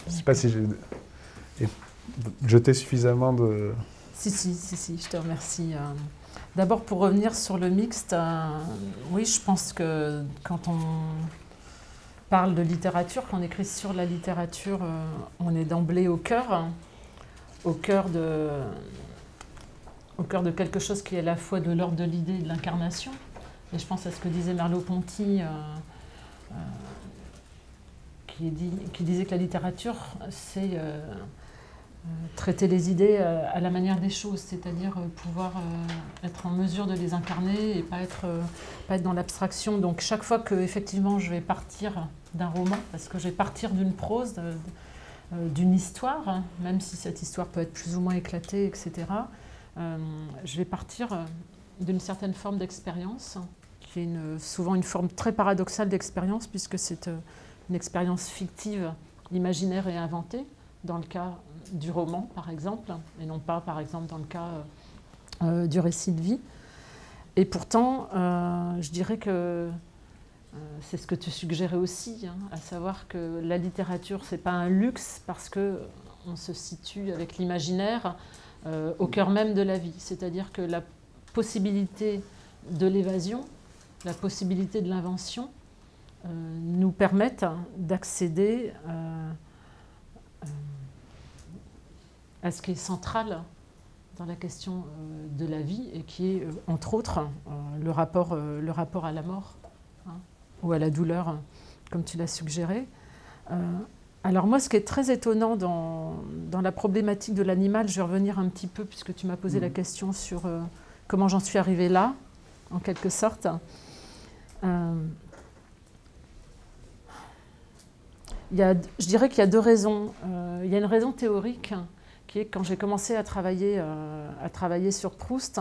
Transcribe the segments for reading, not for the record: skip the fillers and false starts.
Je ne sais pas si j'ai jeté suffisamment de... Si, je te remercie. D'abord, pour revenir sur le mixte, oui, je pense que quand on parle de littérature, quand on écrit sur la littérature, on est d'emblée au cœur de quelque chose qui est à la fois de l'ordre de l'idée et de l'incarnation. Et je pense à ce que disait Merleau-Ponty, qui disait que la littérature, c'est traiter les idées à la manière des choses, c'est-à-dire pouvoir être en mesure de les incarner et pas être dans l'abstraction. Donc chaque fois que effectivement je vais partir d'un roman, parce que je vais partir d'une prose, d'une histoire, hein, même si cette histoire peut être plus ou moins éclatée, etc., je vais partir d'une certaine forme d'expérience, qui est souvent une forme très paradoxale d'expérience, puisque c'est une expérience fictive, imaginaire et inventée, dans le cas du roman, par exemple, et non pas, par exemple, dans le cas du récit de vie. Et pourtant, je dirais que c'est ce que tu suggérais aussi, hein, à savoir que la littérature, ce n'est pas un luxe, parce qu'on se situe avec l'imaginaire au cœur même de la vie. C'est-à-dire que la possibilité de l'évasion, la possibilité de l'invention, nous permettent d'accéder à ce qui est central dans la question de la vie et qui est, entre autres, le rapport à la mort, hein, ou à la douleur, comme tu l'as suggéré. Alors moi, ce qui est très étonnant dans la problématique de l'animal, je vais revenir un petit peu, puisque tu m'as posé la question sur comment j'en suis arrivée là, en quelque sorte. Je dirais qu'il y a deux raisons. Il y a une raison théorique, qui est que quand j'ai commencé à travailler sur Proust,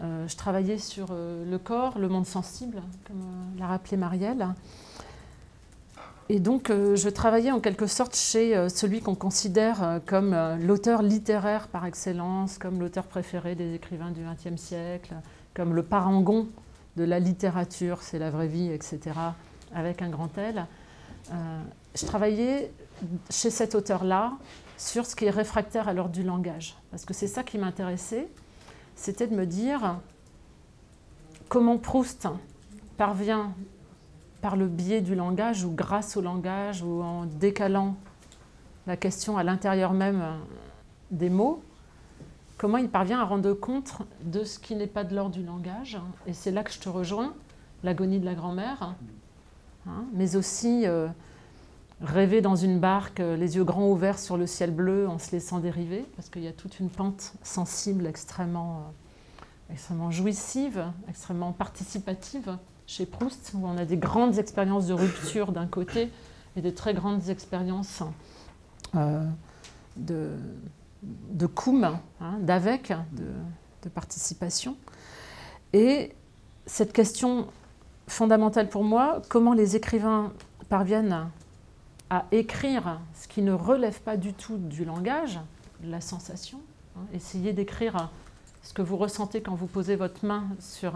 je travaillais sur le corps, le monde sensible, comme l'a rappelé Marielle. Et donc, je travaillais en quelque sorte chez celui qu'on considère comme l'auteur littéraire par excellence, comme l'auteur préféré des écrivains du XXe siècle, comme le parangon de la littérature, c'est la vraie vie, etc., avec un grand L. Je travaillais chez cet auteur-là sur ce qui est réfractaire à l'ordre du langage. Parce que c'est ça qui m'intéressait, c'était de me dire comment Proust parvient, par le biais du langage ou grâce au langage ou en décalant la question à l'intérieur même des mots, comment il parvient à rendre compte de ce qui n'est pas de l'ordre du langage. Et c'est là que je te rejoins, l'agonie de la grand-mère, hein, mais aussi rêver dans une barque, les yeux grands ouverts sur le ciel bleu en se laissant dériver, parce qu'il y a toute une pente sensible extrêmement jouissive, extrêmement participative chez Proust, où on a des grandes expériences de rupture d'un côté et des très grandes expériences de cum, hein, d'avec, de participation. Et cette question fondamentale pour moi, comment les écrivains parviennent à écrire ce qui ne relève pas du tout du langage, de la sensation, hein, essayez d'écrire ce que vous ressentez quand vous posez votre main sur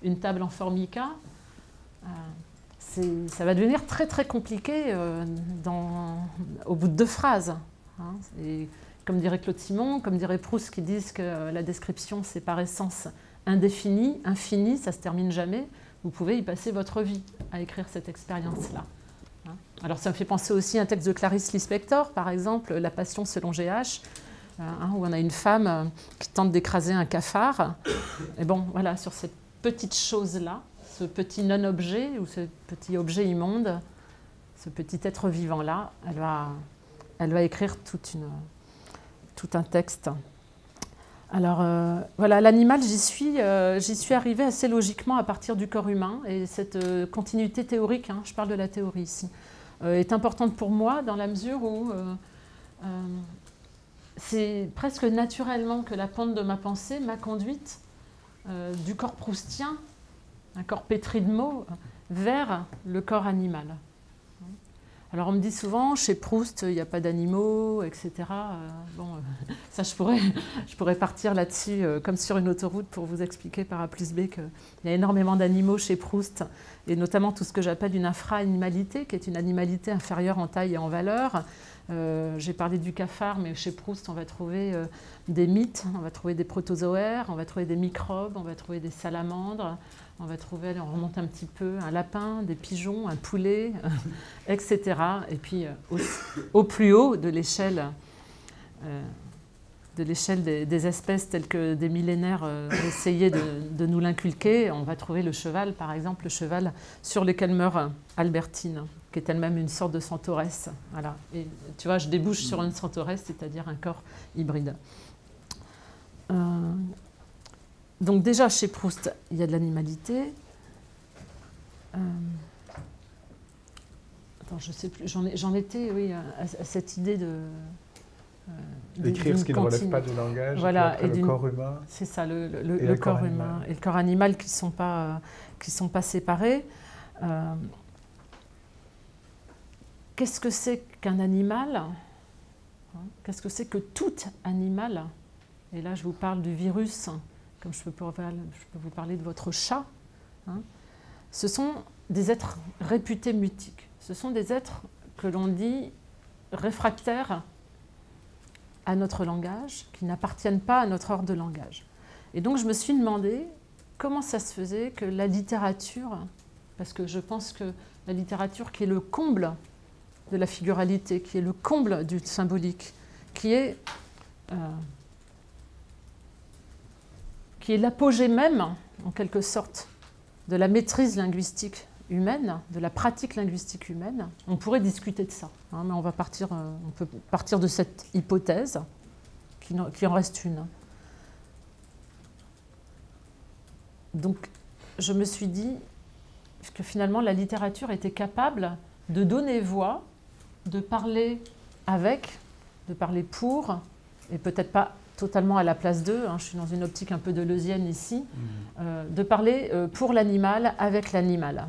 une table en formica, ça va devenir très très compliqué au bout de 2 phrases. Hein. Et comme dirait Claude Simon, comme dirait Proust, qui disent que la description c'est par essence indéfinie, infinie, ça ne se termine jamais, vous pouvez y passer votre vie à écrire cette expérience-là. Hein. Alors ça me fait penser aussi à un texte de Clarice Lispector, par exemple, La Passion selon G.H., hein, où on a une femme qui tente d'écraser un cafard. Et bon, voilà, sur cette petite chose-là, ce petit non-objet ou ce petit objet immonde, ce petit être vivant-là, elle va écrire tout un texte. Alors, voilà, l'animal, j'y suis arrivée assez logiquement à partir du corps humain. Et cette continuité théorique, hein, je parle de la théorie ici, est importante pour moi dans la mesure où c'est presque naturellement que la pente de ma pensée m'a conduite du corps proustien, un corps pétri de mots, vers le corps animal. Alors on me dit souvent, chez Proust, il n'y a pas d'animaux, etc. Ça je pourrais partir là-dessus comme sur une autoroute pour vous expliquer par A plus B qu'il y a énormément d'animaux chez Proust, et notamment tout ce que j'appelle une infra-animalité, qui est une animalité inférieure en taille et en valeur. J'ai parlé du cafard, mais chez Proust, on va trouver des mythes, on va trouver des protozoaires, on va trouver des microbes, on va trouver des salamandres, on va trouver, on remonte un petit peu, un lapin, des pigeons, un poulet, etc. Et puis au plus haut de l'échelle des espèces telles que des millénaires essayaient de nous l'inculquer, on va trouver le cheval, par exemple, le cheval sur lequel meurt Albertine, qui est elle-même une sorte de centauresse. Voilà. Et tu vois, je débouche sur une centauresse, c'est-à-dire un corps hybride. Donc déjà, chez Proust, il y a de l'animalité. Attends, je ne sais plus, j'en étais, oui, à cette idée de... D'écrire ce qui ne relève pas du langage, voilà, et le corps humain. C'est ça, le corps humain et le corps animal qui sont pas séparés. Qu'est-ce que c'est qu'un animal? Qu'est-ce que c'est que tout animal? Et là, je vous parle du virus, comme je peux vous parler de votre chat. Ce sont des êtres réputés mutiques. Ce sont des êtres que l'on dit réfractaires à notre langage, qui n'appartiennent pas à notre ordre de langage. Et donc, je me suis demandé comment ça se faisait que la littérature, parce que je pense que la littérature qui est le comble de la figuralité, qui est le comble du symbolique, qui est l'apogée même, en quelque sorte, de la maîtrise linguistique humaine, de la pratique linguistique humaine. On pourrait discuter de ça, mais on peut partir de cette hypothèse, qui en reste une. Donc, je me suis dit que finalement, la littérature était capable de donner voix, de parler avec, de parler pour, et peut-être pas totalement à la place d'eux, je suis dans une optique un peu deleuzienne ici, de parler pour l'animal, avec l'animal.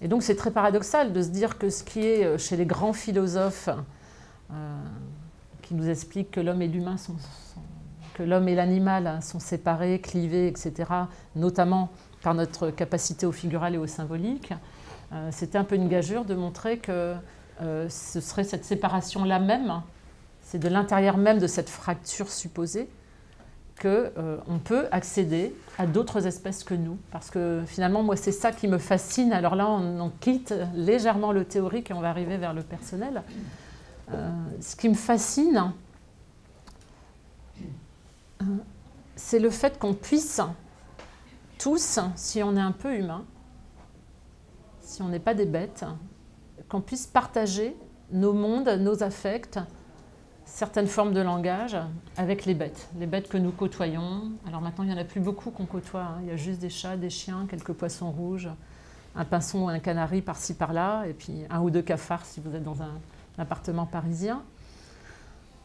Et donc c'est très paradoxal de se dire que ce qui est chez les grands philosophes qui nous expliquent que l'homme et l'humain que l'homme et l'animal sont séparés, clivés, etc., notamment par notre capacité au figural et au symbolique, c'était un peu une gageure de montrer que ce serait cette séparation-là même, c'est de l'intérieur même de cette fracture supposée qu'on peut accéder à d'autres espèces que nous. Parce que finalement, moi, c'est ça qui me fascine. Alors là, on quitte légèrement le théorique et on va arriver vers le personnel. Ce qui me fascine, c'est le fait qu'on puisse tous, si on est un peu humain, si on n'est pas des bêtes, qu'on puisse partager nos mondes, nos affects, certaines formes de langage avec les bêtes que nous côtoyons. Alors maintenant, il n'y en a plus beaucoup qu'on côtoie. Il y a juste des chats, des chiens, quelques poissons rouges, un pinson ou un canari par-ci, par-là, et puis un ou deux cafards si vous êtes dans un appartement parisien.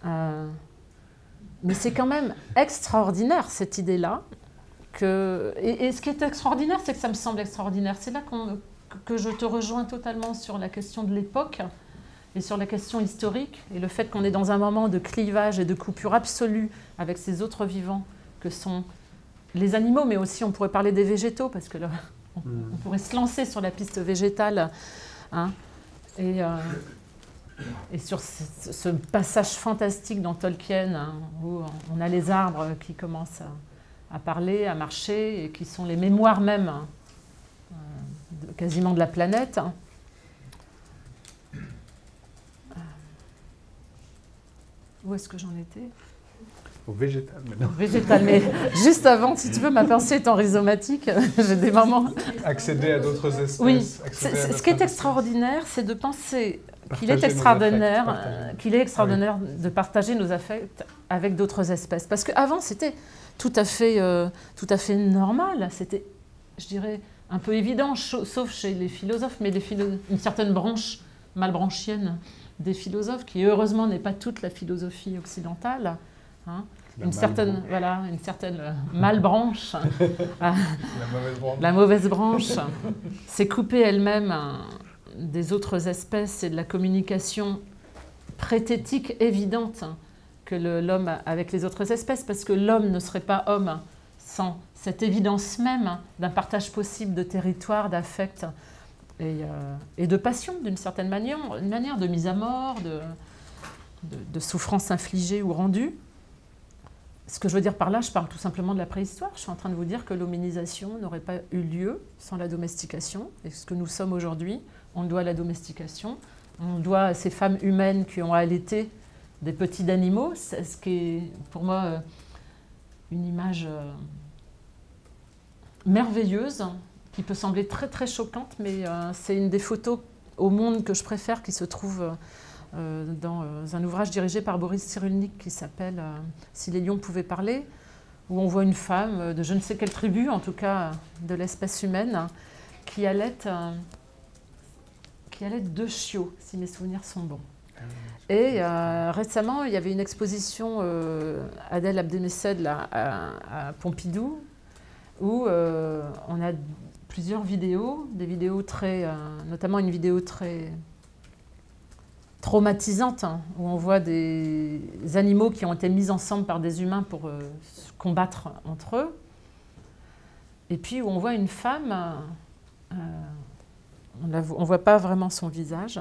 Mais c'est quand même extraordinaire, cette idée-là. Et ce qui est extraordinaire, c'est que ça me semble extraordinaire. C'est là que je te rejoins totalement sur la question de l'époque et sur la question historique, et le fait qu'on est dans un moment de clivage et de coupure absolue avec ces autres vivants que sont les animaux, mais aussi on pourrait parler des végétaux, parce que là, on pourrait se lancer sur la piste végétale. Et sur ce passage fantastique dans Tolkien, où on a les arbres qui commencent à parler, à marcher, et qui sont les mémoires même quasiment de la planète. Où est-ce que j'en étais? Au végétal maintenant. Au végétal, mais juste avant, si tu veux, ma pensée étant rhizomatique, j'ai des moments... Accéder à d'autres espèces. Oui, ce qui est extraordinaire, c'est de penser qu'il est extraordinaire de partager nos affects avec d'autres espèces. Parce qu'avant, c'était tout à fait normal, c'était, je dirais, un peu évident, sauf chez les philosophes, mais une certaine branche malbranchienne des philosophes, qui heureusement n'est pas toute la philosophie occidentale, une certaine malbranche, la mauvaise branche, s'est coupée elle-même des autres espèces et de la communication prététique évidente que l'homme avec les autres espèces, parce que l'homme ne serait pas homme sans cette évidence même d'un partage possible de territoire, d'affect et de passion, d'une certaine manière, une manière de mise à mort, de souffrance infligée ou rendue. Ce que je veux dire par là, je parle tout simplement de la préhistoire. Je suis en train de vous dire que l'hominisation n'aurait pas eu lieu sans la domestication. Et ce que nous sommes aujourd'hui, on le doit à la domestication. On le doit à ces femmes humaines qui ont allaité des petits animaux. C'est ce qui est pour moi une image merveilleuse, qui peut sembler très très choquante, mais c'est une des photos au monde que je préfère, qui se trouve dans un ouvrage dirigé par Boris Cyrulnik qui s'appelle « Si les lions pouvaient parler », où on voit une femme de je ne sais quelle tribu, en tout cas de l'espèce humaine, qui allaite 2 chiots, si mes souvenirs sont bons. Et récemment, il y avait une exposition Adèle Abdemessed à Pompidou, où on a plusieurs vidéos, des vidéos notamment une vidéo très traumatisante, où on voit des animaux qui ont été mis ensemble par des humains pour se combattre entre eux, et puis où on voit une femme, on ne voit pas vraiment son visage,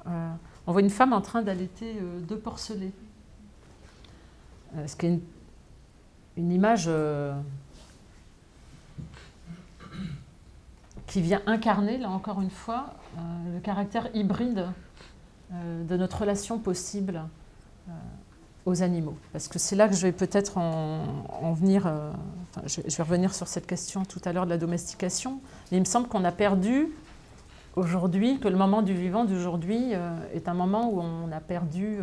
on voit une femme en train d'allaiter 2 porcelets. Ce qui est une image qui vient incarner, là encore une fois, le caractère hybride de notre relation possible aux animaux. Parce que c'est là que je vais peut-être en venir, je vais revenir sur cette question tout à l'heure de la domestication, mais il me semble qu'on a perdu aujourd'hui, que le moment du vivant d'aujourd'hui est un moment où on a perdu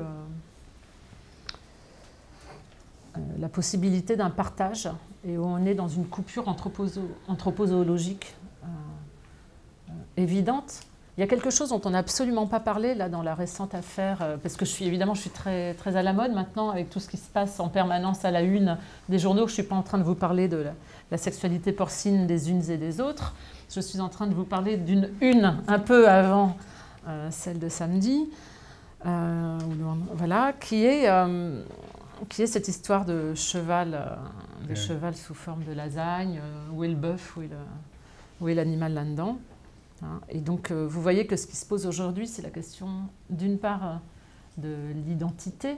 la possibilité d'un partage et où on est dans une coupure anthropozoologique évidente. Il y a quelque chose dont on n'a absolument pas parlé là dans la récente affaire, parce que je suis très, très à la mode maintenant avec tout ce qui se passe en permanence à la une des journaux. Je ne suis pas en train de vous parler de la sexualité porcine des unes et des autres. Je suis en train de vous parler d'une une un peu avant celle de samedi, voilà, qui est cette histoire de cheval, cheval sous forme de lasagne, où est le bœuf, où est l'animal là-dedans. Et donc, vous voyez que ce qui se pose aujourd'hui, c'est la question, d'une part, de l'identité.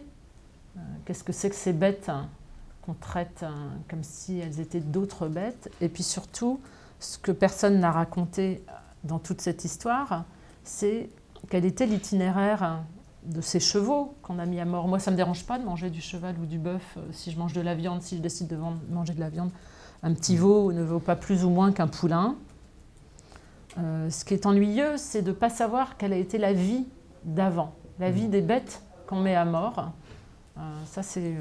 Qu'est-ce que c'est que ces bêtes qu'on traite comme si elles étaient d'autres bêtes? Et puis surtout, ce que personne n'a raconté dans toute cette histoire, c'est quel était l'itinéraire de ces chevaux qu'on a mis à mort. Moi, ça ne me dérange pas de manger du cheval ou du bœuf si je mange de la viande, si je décide de manger de la viande. Un petit veau ne vaut pas plus ou moins qu'un poulain. Ce qui est ennuyeux, c'est de ne pas savoir quelle a été la vie d'avant, la vie des bêtes qu'on met à mort. Ça, c'est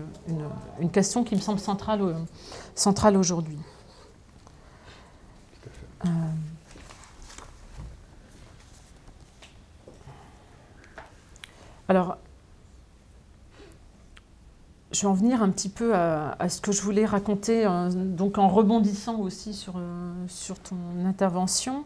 une question qui me semble centrale aujourd'hui. Alors, je vais en venir un petit peu à ce que je voulais raconter, donc en rebondissant aussi sur ton intervention.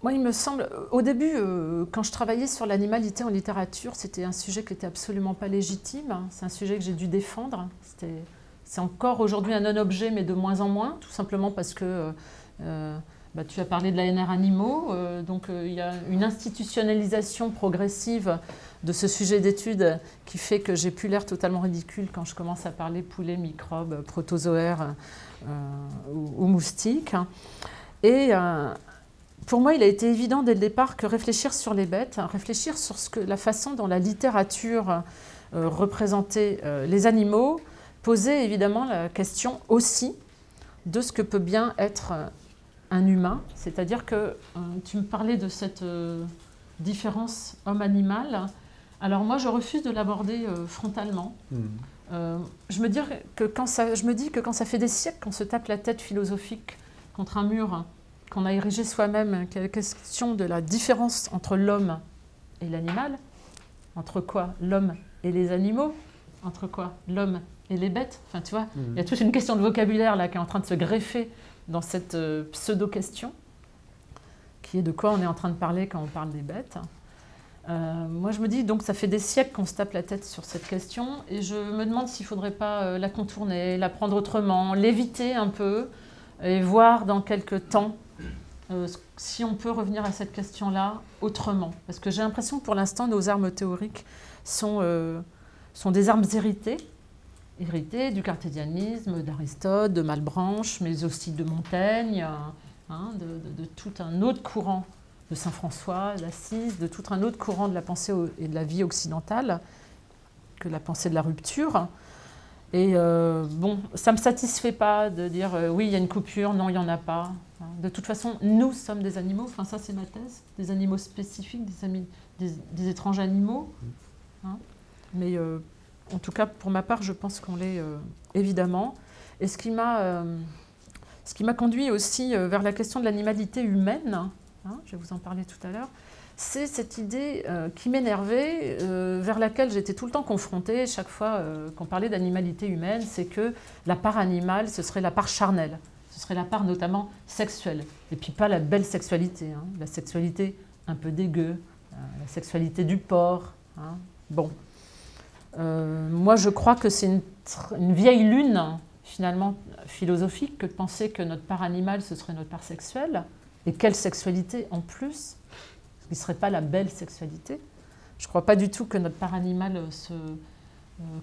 Moi, il me semble, au début, quand je travaillais sur l'animalité en littérature, c'était un sujet qui n'était absolument pas légitime. C'est un sujet que j'ai dû défendre. C'est encore aujourd'hui un non-objet, mais de moins en moins, tout simplement parce que tu as parlé de l'ANR animaux, donc il y a une institutionnalisation progressive de ce sujet d'étude qui fait que j'ai plus l'air totalement ridicule quand je commence à parler poulets, microbes, protozoaires ou moustiques. Et pour moi, il a été évident dès le départ que réfléchir sur les bêtes, réfléchir sur la façon dont la littérature représentait les animaux, posait évidemment la question aussi de ce que peut bien être un humain. C'est-à-dire que tu me parlais de cette différence homme-animal. Alors moi, je refuse de l'aborder frontalement. Je me dis que quand ça fait des siècles qu'on se tape la tête philosophique contre un mur, qu'on a érigé soi-même, qu'il y a la question de la différence entre l'homme et l'animal, entre quoi? L'homme et les animaux, entre quoi? L'homme et les bêtes. Enfin, tu vois, il y a toute une question de vocabulaire là qui est en train de se greffer dans cette pseudo-question, qui est de quoi on est en train de parler quand on parle des bêtes. Moi, je me dis, donc, ça fait des siècles qu'on se tape la tête sur cette question, et je me demande s'il ne faudrait pas la contourner, la prendre autrement, l'éviter un peu, et voir dans quelques temps si on peut revenir à cette question-là autrement. Parce que j'ai l'impression que pour l'instant, nos armes théoriques sont des armes héritées du cartésianisme, d'Aristote, de Malebranche, mais aussi de Montaigne, de tout un autre courant, de Saint François d'Assise, de tout un autre courant de la pensée et de la vie occidentale, que la pensée de la rupture. Et bon, ça ne me satisfait pas de dire oui, il y a une coupure, non, il n'y en a pas. De toute façon, nous sommes des animaux, enfin ça c'est ma thèse, des animaux spécifiques, des étranges animaux. Mais en tout cas, pour ma part, je pense qu'on l'est évidemment. Et ce qui m'a conduit aussi vers la question de l'animalité humaine, je vais vous en parler tout à l'heure, c'est cette idée qui m'énervait, vers laquelle j'étais tout le temps confrontée chaque fois qu'on parlait d'animalité humaine, c'est que la part animale, ce serait la part charnelle, ce serait la part notamment sexuelle, et puis pas la belle sexualité, la sexualité un peu dégueu, la sexualité du porc. Bon. Moi, je crois que c'est une vieille lune, finalement, philosophique, que de penser que notre part animale, ce serait notre part sexuelle, et quelle sexualité en plus, ce qui ne serait pas la belle sexualité. Je ne crois pas du tout que notre part animale se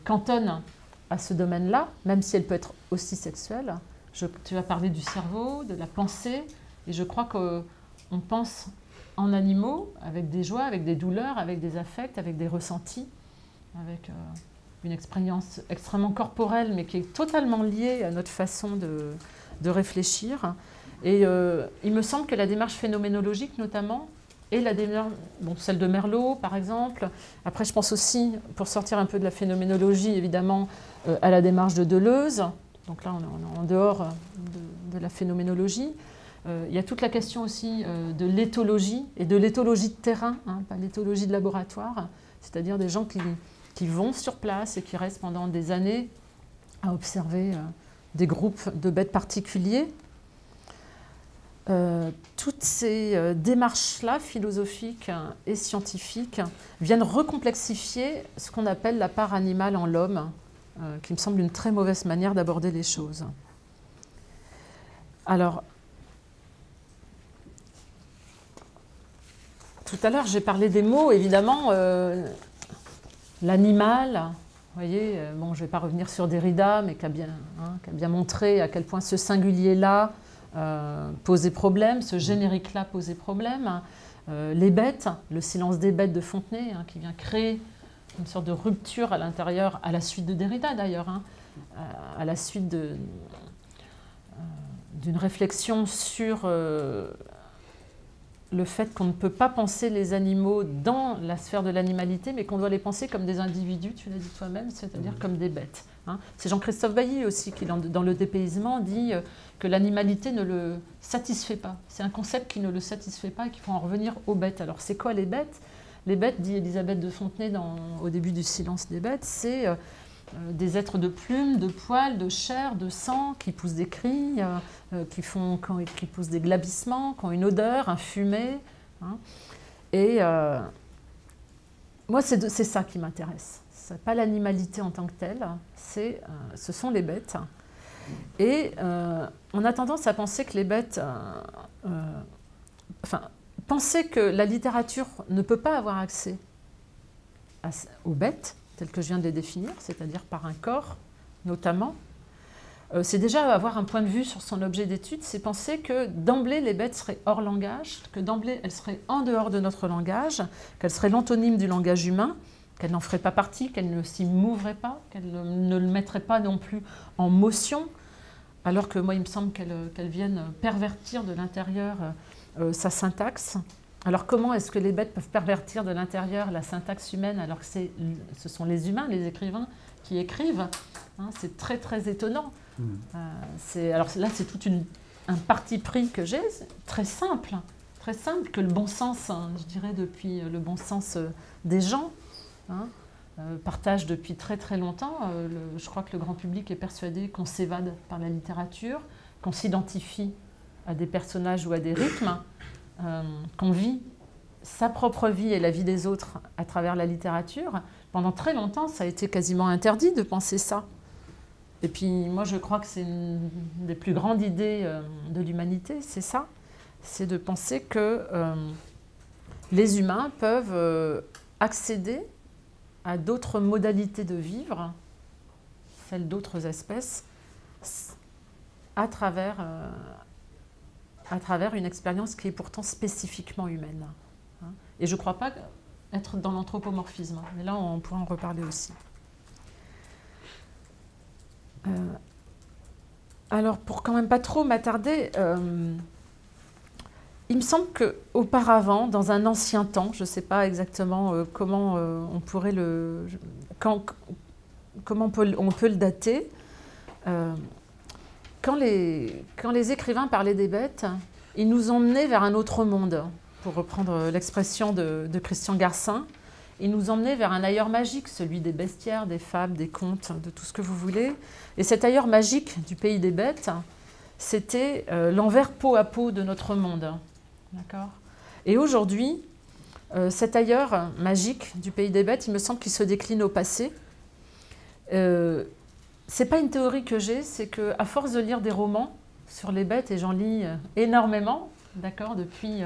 cantonne à ce domaine-là, même si elle peut être aussi sexuelle. Tu as parlé du cerveau, de la pensée, et je crois qu'on pense en animaux, avec des joies, avec des douleurs, avec des affects, avec des ressentis, avec une expérience extrêmement corporelle, mais qui est totalement liée à notre façon de réfléchir. Et il me semble que la démarche phénoménologique, notamment, et la démarche, celle de Merleau, par exemple. Après, je pense aussi, pour sortir un peu de la phénoménologie, évidemment, à la démarche de Deleuze. Donc là, on est en dehors de la phénoménologie. Il y a toute la question aussi de l'éthologie, et de l'éthologie de terrain, pas l'éthologie de laboratoire, c'est-à-dire des gens qui vont sur place et qui restent pendant des années à observer des groupes de bêtes particuliers. Toutes ces démarches-là, philosophiques et scientifiques, viennent recomplexifier ce qu'on appelle la part animale en l'homme, qui me semble une très mauvaise manière d'aborder les choses. Alors, tout à l'heure, j'ai parlé des mots, évidemment, l'animal, vous voyez, bon, je ne vais pas revenir sur Derrida, mais qui a bien montré à quel point ce singulier-là posait problème, ce générique-là posait problème. Les bêtes, le silence des bêtes de Fontenay, qui vient créer une sorte de rupture à l'intérieur, à la suite de Derrida d'ailleurs, à la suite d'une réflexion sur le fait qu'on ne peut pas penser les animaux dans la sphère de l'animalité, mais qu'on doit les penser comme des individus, tu l'as dit toi-même, c'est-à-dire comme des bêtes. C'est Jean-Christophe Bailly aussi qui, dans Le dépaysement, dit que l'animalité ne le satisfait pas. C'est un concept qui ne le satisfait pas et qu'il faut en revenir aux bêtes. Alors, c'est quoi les bêtes? Les bêtes, dit Elisabeth de Fontenay au début du Silence des bêtes, c'est des êtres de plumes, de poils, de chair, de sang, qui poussent des cris, qui poussent des glabissements, qui ont une odeur, un fumet. Et moi, c'est ça qui m'intéresse. Ce n'est pas l'animalité en tant que telle, ce sont les bêtes. Et on a tendance à penser que les bêtes... penser que la littérature ne peut pas avoir accès aux bêtes, telles que je viens de les définir, c'est-à-dire par un corps, notamment, c'est déjà avoir un point de vue sur son objet d'étude, c'est penser que d'emblée, les bêtes seraient hors langage, que d'emblée, elles seraient en dehors de notre langage, qu'elles seraient l'antonyme du langage humain, qu'elles n'en feraient pas partie, qu'elles ne s'y mouvraient pas, qu'elles ne le mettraient pas non plus en motion, alors que moi, il me semble qu'elles viennent pervertir de l'intérieur sa syntaxe. Alors comment est-ce que les bêtes peuvent pervertir de l'intérieur la syntaxe humaine alors que ce sont les humains, les écrivains, qui écrivent? C'est très très étonnant. Alors là, c'est tout un parti pris que j'ai, très simple, que le bon sens, je dirais depuis le bon sens des gens. partagent depuis très très longtemps. Je crois que le grand public est persuadé qu'on s'évade par la littérature, qu'on s'identifie à des personnages ou à des rythmes, qu'on vit sa propre vie et la vie des autres à travers la littérature. Pendant très longtemps, ça a été quasiment interdit de penser ça. Et puis moi, je crois que c'est une des plus grandes idées de l'humanité, c'est ça. C'est de penser que les humains peuvent accéder à d'autres modalités de vivre, celles d'autres espèces, à travers une expérience qui est pourtant spécifiquement humaine. Et je ne crois pas être dans l'anthropomorphisme, mais là on pourra en reparler aussi. Alors pour quand même pas trop m'attarder, il me semble qu'auparavant, dans un ancien temps, je ne sais pas exactement comment on pourrait comment on peut le dater, quand les écrivains parlaient des bêtes, ils nous emmenaient vers un autre monde, pour reprendre l'expression de Christian Garcin. Ils nous emmenaient vers un ailleurs magique, celui des bestiaires, des fables, des contes, de tout ce que vous voulez. Et cet ailleurs magique du pays des bêtes, c'était l'envers peau à peau de notre monde. D'accord ? Et aujourd'hui, cet ailleurs magique du pays des bêtes, il me semble qu'il se décline au passé. C'est pas une théorie que j'ai, c'est qu'à force de lire des romans sur les bêtes, et j'en lis énormément, d'accord, depuis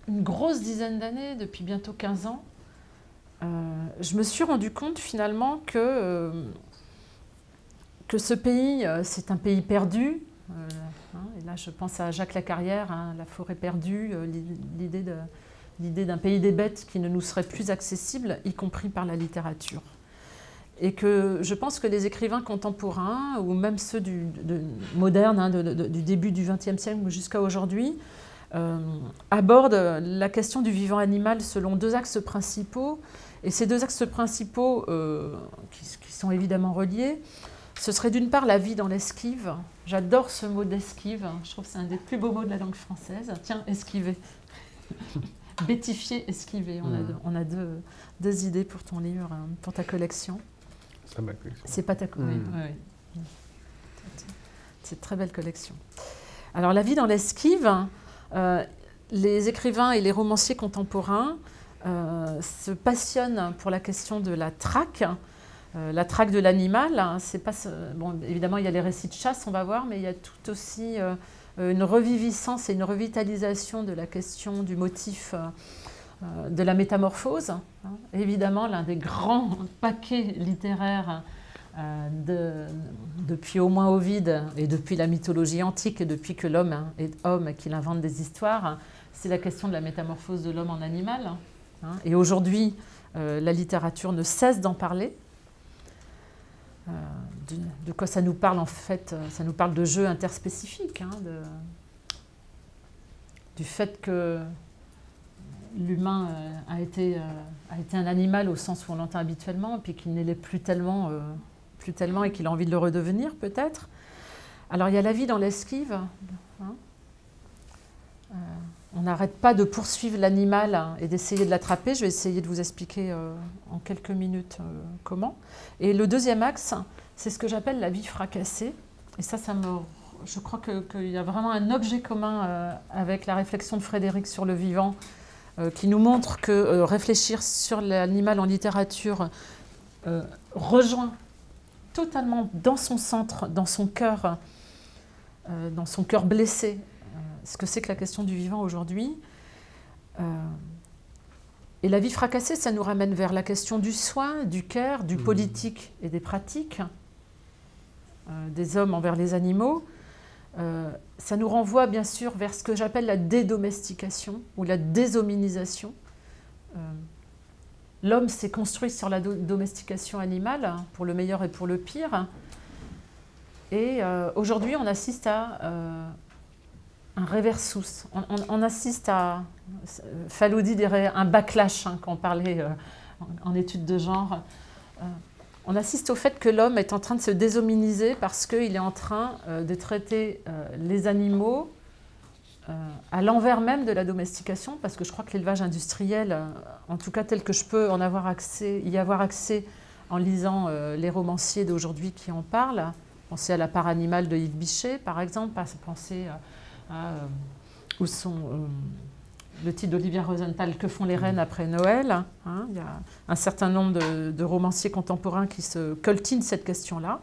une grosse dizaine d'années, depuis bientôt 15 ans, je me suis rendu compte finalement que ce pays, c'est un pays perdu. Et là, je pense à Jacques Lacarrière, La forêt perdue, l'idée d'un pays des bêtes qui ne nous serait plus accessible, y compris par la littérature. Et que je pense que les écrivains contemporains, ou même ceux modernes, du début du XXe siècle jusqu'à aujourd'hui, abordent la question du vivant animal selon deux axes principaux. Et ces deux axes principaux, qui sont évidemment reliés, ce serait d'une part la vie dans l'esquive. J'adore ce mot d'esquive, je trouve que c'est un des plus beaux mots de la langue française. Tiens, esquiver. Bêtifier, esquiver. On a deux idées pour ton livre, pour ta collection. C'est ma collection. C'est pas ta collection. Oui. C'est une très belle collection. Alors, la vie dans l'esquive, les écrivains et les romanciers contemporains se passionnent pour la question de la traque de l'animal. Bon, évidemment, il y a les récits de chasse, on va voir, mais il y a tout aussi une reviviscence et une revitalisation de la question du motif de la métamorphose. Évidemment, l'un des grands paquets littéraires depuis au moins Ovide et depuis la mythologie antique et depuis que l'homme est homme et qu'il invente des histoires, c'est la question de la métamorphose de l'homme en animal. Et aujourd'hui, la littérature ne cesse d'en parler. De quoi ça nous parle en fait? Ça nous parle de jeux interspécifiques, du fait que l'humain a été un animal au sens où on l'entend habituellement, puis qu'il ne l'est plus tellement et qu'il a envie de le redevenir peut-être. Alors il y a la vie dans l'esquive. On n'arrête pas de poursuivre l'animal et d'essayer de l'attraper. Je vais essayer de vous expliquer en quelques minutes comment. Et le deuxième axe, c'est ce que j'appelle la vie fracassée. Et je crois qu'il y a vraiment un objet commun avec la réflexion de Frédéric sur le vivant, qui nous montre que réfléchir sur l'animal en littérature rejoint totalement dans son centre, dans son cœur blessé, ce que c'est que la question du vivant aujourd'hui. Et la vie fracassée, ça nous ramène vers la question du soin, du care, du politique et des pratiques des hommes envers les animaux. Ça nous renvoie bien sûr vers ce que j'appelle la dédomestication ou la déshominisation. L'homme s'est construit sur la domestication animale, pour le meilleur et pour le pire. Et aujourd'hui, on assiste à un reversus. On assiste à, Faloudi dirait, un backlash, quand on parlait en études de genre. On assiste au fait que l'homme est en train de se déshominiser parce qu'il est en train de traiter les animaux à l'envers même de la domestication, parce que je crois que l'élevage industriel, en tout cas tel que je peux y avoir accès en lisant les romanciers d'aujourd'hui qui en parlent, pensez à La part animale de Yves Bichet, par exemple, pensez à où sont le titre d'Olivia Rosenthal, Que font les reines après Noël, hein, il y a un certain nombre de romanciers contemporains qui se coltinent cette question-là.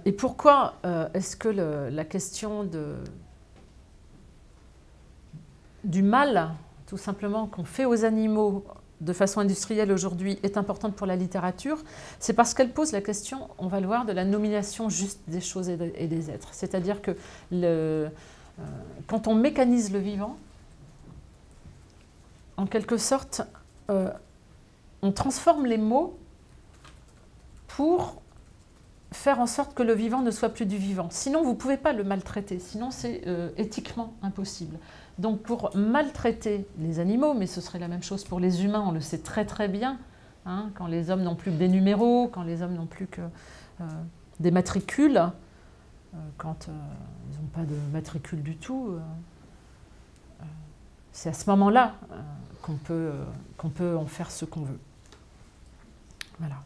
Et pourquoi est-ce que la question du mal, tout simplement, qu'on fait aux animaux de façon industrielle aujourd'hui est importante pour la littérature? C'est parce qu'elle pose la question, on va le voir, de la nomination juste des choses et des êtres. C'est-à-dire que quand on mécanise le vivant, en quelque sorte, on transforme les mots pour faire en sorte que le vivant ne soit plus du vivant. Sinon, vous ne pouvez pas le maltraiter, sinon c'est éthiquement impossible. Donc pour maltraiter les animaux, mais ce serait la même chose pour les humains, on le sait très très bien, hein, quand les hommes n'ont plus que des numéros, quand les hommes n'ont plus que des matricules, quand ils n'ont pas de matricule du tout, c'est à ce moment-là qu'on peut en faire ce qu'on veut. Voilà.